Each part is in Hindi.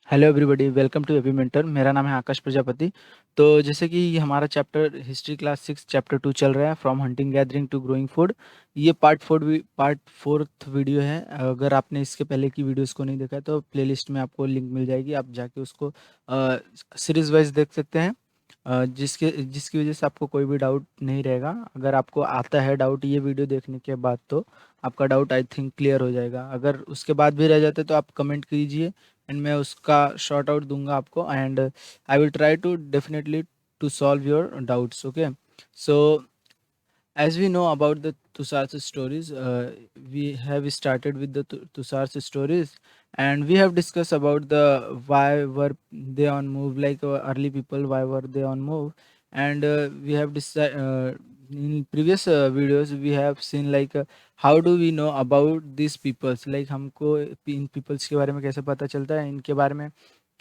Hello everybody, welcome to AP mentor. मेरा नाम है आकाश प्रजापति। तो जैसे कि ये हमारा चैप्टर हिस्ट्री क्लास 6 चैप्टर 2 चल रहा है, from hunting gathering to growing food. ये पार्ट फोर्थ वीडियो है। अगर आपने इसके पहले की वीडियोस को नहीं देखा है तो प्लेलिस्ट में आपको लिंक मिल जाएगी, आप जाके उसको सीरीज वाइज देख सकते हैं। जिसकी वजह से आपको कोई भी डाउट नहीं रहेगा। अगर आपको आता है डाउट ये वीडियो देखने के बाद, तो आपका डाउट आई थिंक क्लियर हो जाएगा। अगर उसके बाद भी रह जाते तो आप कमेंट कीजिए एंड मैं उसका शॉर्ट आउट दूंगा आपको, and I will try to definitely to solve your doubts. Okay, so as we know about the Tusar's stories, we have started with the Tusar's stories, and we have discussed about the why were they on move, like early people, why were they on move, and we have decided in previous videos we have seen like how do we know about these peoples, like हमको इन peoples के बारे में कैसे पता चलता है, इनके बारे में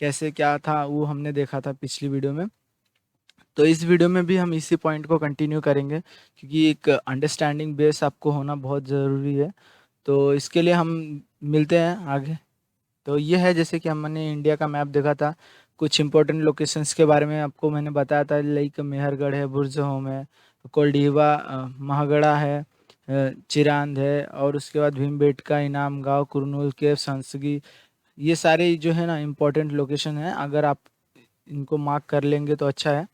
कैसे क्या था वो हमने देखा था पिछली वीडियो में। तो इस वीडियो में भी हम इसी पॉइंट को कंटिन्यू करेंगे, क्योंकि एक अंडरस्टैंडिंग बेस आपको होना बहुत ज़रूरी है। तो इसके लिए हम मिलते हैं आगे। तो ये है, जैसे कि हमने इंडिया का मैप देखा था, कुछ इंपॉर्टेंट लोकेशंस के बारे में आपको मैंने बताया था, लाइक मेहरगढ़ है, बुर्ज होम है, कोल्डीवा, महागड़ा है, चिरांद है, और उसके बाद भीमबेटका, इनाम गांव, कुरनूल केव, संसगी। ये सारे जो है ना इम्पोर्टेंट लोकेशन है। अगर आप इनको मार्क कर लेंगे तो अच्छा है।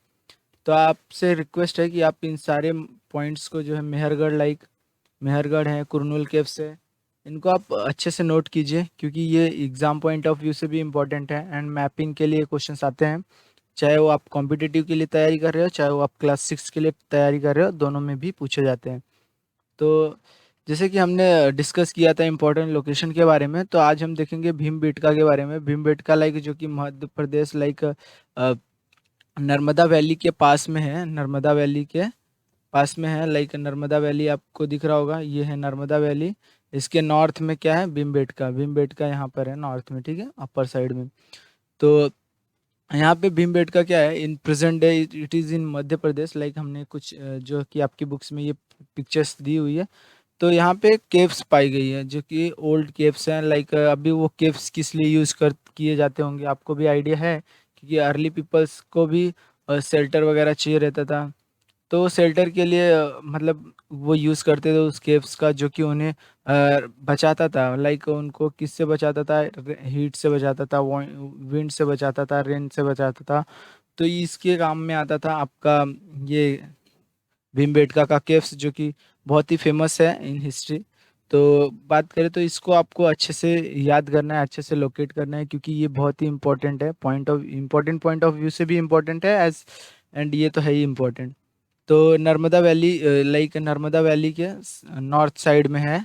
तो आपसे रिक्वेस्ट है कि आप इन सारे पॉइंट्स को जो है मेहरगढ़, लाइक मेहरगढ़ है, कुरनूल केव्स है, इनको आप अच्छे से नोट कीजिए, क्योंकि ये एग्जाम पॉइंट ऑफ व्यू से भी इम्पोर्टेंट है एंड मैपिंग के लिए क्वेश्चंस आते हैं। चाहे वो आप कॉम्पिटिटिव के लिए तैयारी कर रहे हो, चाहे वो आप क्लास 6 के लिए तैयारी कर रहे हो, दोनों में भी पूछे जाते हैं। तो जैसे कि हमने डिस्कस किया था इम्पोर्टेंट लोकेशन के बारे में, तो आज हम देखेंगे भीमबेटका के बारे में। भीमबेटका लाइक जो कि मध्य प्रदेश, लाइक नर्मदा वैली के पास में है, नर्मदा वैली के पास में है। लाइक नर्मदा वैली आपको दिख रहा होगा, ये है नर्मदा वैली। इसके नॉर्थ में क्या है, भीमबेटका। भीमबेटका यहाँ पर है नॉर्थ में, ठीक है, अपर साइड में। तो यहाँ पे भीमबेटका क्या है, in present day it is in Madhya Pradesh. Like हमने कुछ जो कि आपकी बुक्स में ये पिक्चर्स दी हुई है। तो यहाँ पे केव्स पाई गई है, जो कि ओल्ड केव्स हैं। लाइक अभी वो केव्स किस लिए यूज़ कर किए जाते होंगे आपको भी आइडिया है, क्योंकि अर्ली पीपल्स को भी शेल्टर वगैरह चाहिए रहता था। तो शेल्टर के लिए मतलब वो यूज़ करते थे उस केव्स का, जो कि उन्हें बचाता था। लाइक उनको किससे बचाता था, हीट से बचाता था, विंड से बचाता था, रेन से बचाता था। तो इसके काम में आता था आपका ये भीमबेटका का केव्स, जो कि बहुत ही फेमस है इन हिस्ट्री। तो बात करें तो इसको आपको अच्छे से याद करना है, अच्छे से लोकेट करना है, क्योंकि ये बहुत ही इंपॉर्टेंट है, पॉइंट ऑफ व्यू से भी इम्पोर्टेंट है एज, एंड ये तो है ही इम्पोर्टेंट। तो Narmada valley, like Narmada valley के नॉर्थ साइड में है।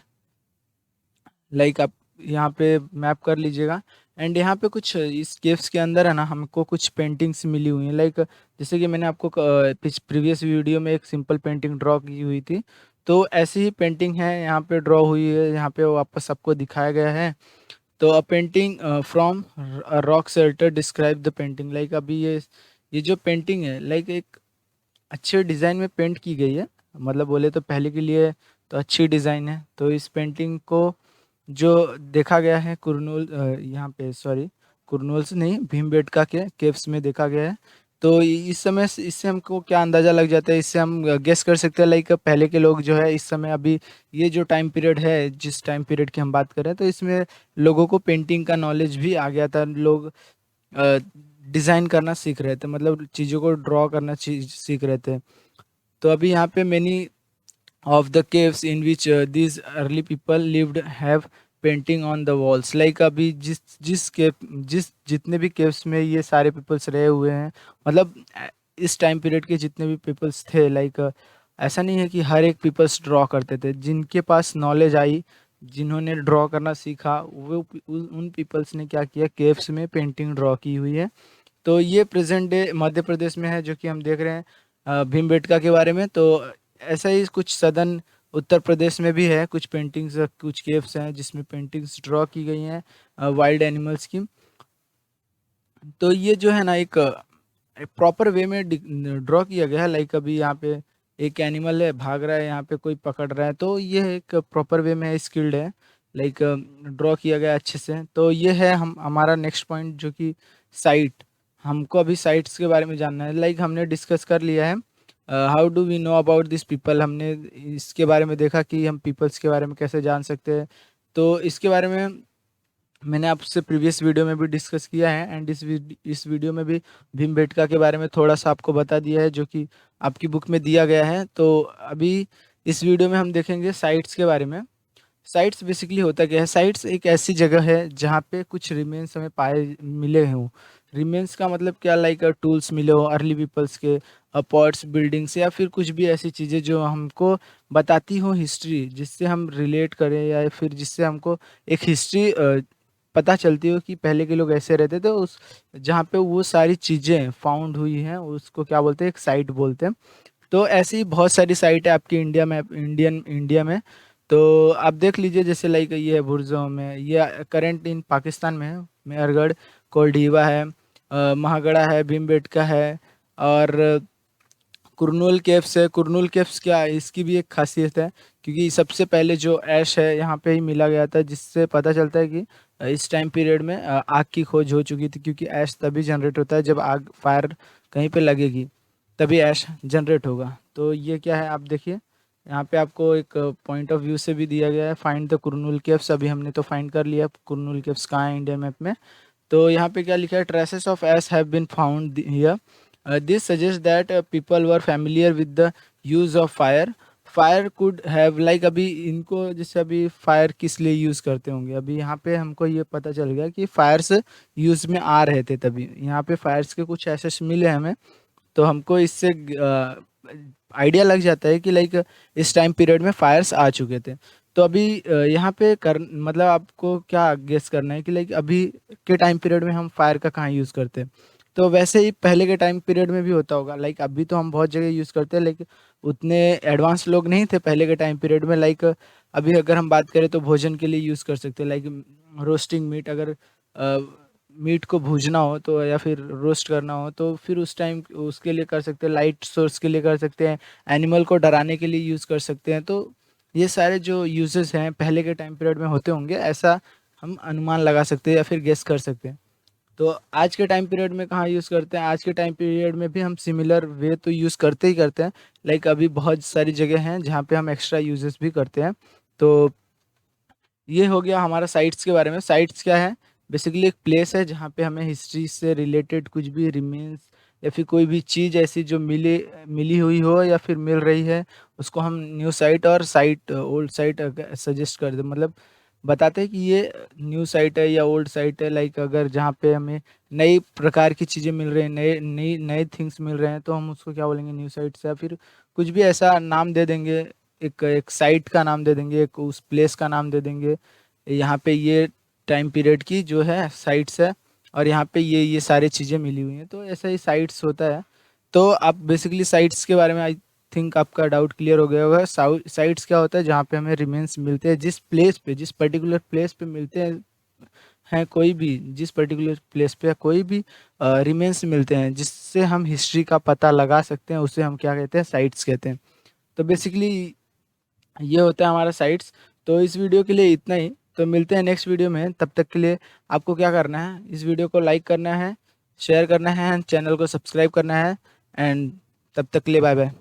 लाइक आप यहाँ पे मैप कर लीजिएगा। एंड यहाँ पे कुछ इस केव्स के अंदर है ना, हमको कुछ पेंटिंग्स मिली हुई हैं। लाइक जैसे कि मैंने आपको प्रीवियस वीडियो में एक सिंपल पेंटिंग ड्रॉ की हुई थी, तो ऐसी ही पेंटिंग है यहाँ पे ड्रॉ हुई है, यहाँ पे वापस सबको दिखाया गया है। तो अ painting from rock shelter describe the painting. Like अभी ये जो पेंटिंग है, लाइक एक अच्छे डिज़ाइन में पेंट की गई है। मतलब बोले तो पहले के लिए तो अच्छी डिज़ाइन है। तो इस पेंटिंग को जो देखा गया है कुरनूल, यहाँ पे सॉरी, कुरनूल से नहीं, भीमबेटका के केव्स में देखा गया है। तो इस समय इससे हमको क्या अंदाज़ा लग जाता है, इससे हम गेस कर सकते हैं। लाइक पहले के लोग जो है इस समय, अभी ये जो टाइम पीरियड है, जिस टाइम पीरियड की हम बात करें, तो इसमें लोगों को पेंटिंग का नॉलेज भी आ गया था। लोग डिज़ाइन करना सीख रहे थे, मतलब चीज़ों को ड्रॉ करना सीख रहे थे। तो अभी यहाँ पे many of the caves in which these early people lived have painting on the walls। like अभी जिस केव, जितने भी केव्स में ये सारे पीपल्स रहे हुए हैं, मतलब इस टाइम पीरियड के जितने भी पीपल्स थे, लाइक ऐसा नहीं है कि हर एक पीपल्स ड्रॉ करते थे। जिनके पास नॉलेज आई, जिन्होंने ड्रॉ करना सीखा, वो उन पीपल्स ने क्या किया, केव्स में पेंटिंग ड्रॉ की हुई है। तो ये प्रेजेंट डे मध्य प्रदेश में है, जो कि हम देख रहे हैं भीमबेटका के बारे में। तो ऐसा ही कुछ सदर्न उत्तर प्रदेश में भी है, कुछ पेंटिंग्स, कुछ केव्स हैं जिसमें पेंटिंग्स ड्रॉ की गई हैं वाइल्ड एनिमल्स की। तो ये जो है ना एक प्रॉपर वे में ड्रॉ किया गया है। लाइक अभी यहाँ पे एक एनिमल है, भाग रहा है, यहाँ पे कोई पकड़ रहा है, तो ये एक प्रॉपर वे में स्किल्ड है। लाइक ड्रॉ किया गया अच्छे से। तो ये है हम हमारा नेक्स्ट पॉइंट जो कि साइट। हमको अभी साइट्स के बारे में जानना है। लाइक हमने डिस्कस कर लिया है how do we know about this people, हमने इसके बारे में देखा कि हम पीपल्स के बारे में कैसे जान सकते हैं। तो इसके बारे में मैंने आपसे प्रीवियस वीडियो में भी डिस्कस किया है, एंड इस वीडियो में भी भीमबेटका के बारे में थोड़ा सा आपको बता दिया है जो कि आपकी बुक में दिया गया है। तो अभी इस वीडियो में हम देखेंगे साइट्स के बारे में। साइट्स बेसिकली होता क्या है? साइट्स एक ऐसी जगह है जहाँ पे कुछ रिमेन्स हमें पाए मिले हों। रिमेन्स का मतलब क्या? लाइक टूल्स मिले हो अर्ली पीपल्स के, पॉट्स, बिल्डिंग्स, या फिर कुछ भी ऐसी चीज़ें जो हमको बताती हो हिस्ट्री, जिससे हम रिलेट करें, या फिर जिससे हमको एक हिस्ट्री पता चलती हो कि पहले के लोग ऐसे रहते थे। उस जहाँ पे वो सारी चीज़ें फाउंड हुई हैं उसको क्या बोलते हैं? एक साइट बोलते हैं। तो ऐसी बहुत सारी साइट है आपकी इंडिया में। तो आप देख लीजिए, जैसे लाइक ये है बुरज़ों में, ये करंट इन पाकिस्तान में है। मेहरगढ़, कोल्डीवा है, महागढ़ा है, भीमबेटका है, और कुरनूल केव्स है। कुरनूल केव्स क्या है? इसकी भी एक खासियत है, क्योंकि सबसे पहले जो ऐश है यहाँ पे ही मिला गया था, जिससे पता चलता है कि इस टाइम पीरियड में आग की खोज हो चुकी थी, क्योंकि ऐश तभी जनरेट होता है जब आग फायर कहीं पे लगेगी, तभी ऐश जनरेट होगा। तो ये क्या है आप देखिए, यहाँ पे आपको एक पॉइंट ऑफ व्यू से भी दिया गया है, फाइंड द कुरनूल केव्स। अभी हमने तो फाइंड कर लिया कुरनूल केव्स कहाँ है इंडिया मैप में। तो यहाँ पे क्या लिखा है? Traces of ash have been found here. This suggest that people were familiar with the use of fire. Fire could have, like अभी इनको जैसे अभी फायर किस लिए यूज़ करते होंगे, अभी यहाँ पे हमको ये पता चल गया कि फायर्स यूज़ में आ रहे थे, तभी यहाँ पे फायर्स के कुछ एसेस मिले हमें। तो हमको इससे आइडिया लग जाता है कि लाइक इस टाइम पीरियड में फायर्स आ चुके थे। तो अभी यहाँ पे कर मतलब आपको क्या गेस करना है कि लाइक अभी के टाइम पीरियड में हम फायर का कहाँ यूज़ करते हैं? तो वैसे ही पहले के टाइम पीरियड में भी होता होगा। लाइक अभी तो हम बहुत जगह यूज़ करते हैं, लेकिन उतने एडवांस लोग नहीं थे पहले के टाइम पीरियड में। लाइक अभी अगर हम बात करें तो भोजन के लिए यूज़ कर सकते हैं, लाइक रोस्टिंग मीट। अगर मीट को भूजना हो तो, या फिर रोस्ट करना हो, तो फिर उस टाइम उसके लिए कर सकते हैं। लाइट सोर्स के लिए कर सकते हैं, एनिमल को डराने के लिए यूज़ कर सकते हैं। तो ये सारे जो यूजेस हैं पहले के टाइम पीरियड में होते होंगे, ऐसा हम अनुमान लगा सकते हैं या फिर गेस कर सकते हैं। तो आज के टाइम पीरियड में कहाँ यूज़ करते हैं? आज के टाइम पीरियड में भी हम सिमिलर वे तो यूज़ करते ही करते हैं। लाइक अभी बहुत सारी जगह हैं जहाँ पे हम एक्स्ट्रा यूजेस भी करते हैं। तो ये हो गया हमारा साइट्स के बारे में। साइट्स क्या है? बेसिकली एक प्लेस है जहाँ पे हमें हिस्ट्री से रिलेटेड कुछ भी रिमेन्स, या फिर कोई भी चीज़ ऐसी जो मिली हुई हो या फिर मिल रही है, उसको हम न्यू साइट और साइट ओल्ड साइट सजेस्ट कर दे, मतलब बताते हैं कि ये न्यू साइट है या ओल्ड साइट है। लाइक अगर जहाँ पे हमें नई प्रकार की चीज़ें मिल रही हैं, नए थिंग्स मिल रहे हैं, तो हम उसको क्या बोलेंगे? न्यू साइट्स, या फिर कुछ भी ऐसा नाम दे देंगे, एक एक साइट का नाम दे देंगे, एक उस प्लेस का नाम दे देंगे। यहाँ पे ये टाइम पीरियड की जो है साइट्स है, और यहाँ पे ये सारी चीज़ें मिली हुई हैं। तो ऐसा ही साइट्स होता है। तो आप बेसिकली साइट्स के बारे में आई थिंक आपका डाउट क्लियर हो गया होगा। साइट्स क्या होता है? जहाँ पे हमें रिमेन्स मिलते हैं, जिस प्लेस पे, जिस पर्टिकुलर प्लेस पे मिलते हैं कोई भी, जिस पर्टिकुलर प्लेस पे कोई भी रिमेन्स मिलते हैं जिससे हम हिस्ट्री का पता लगा सकते हैं, उसे हम क्या कहते हैं? साइट्स कहते हैं। तो बेसिकली ये होता है हमारा साइट्स। तो इस वीडियो के लिए इतना ही। तो मिलते हैं नेक्स्ट वीडियो में। तब तक के लिए आपको क्या करना है? इस वीडियो को लाइक करना है, शेयर करना है, चैनल को सब्सक्राइब करना है, एंड तब तक के लिए बाय बाय।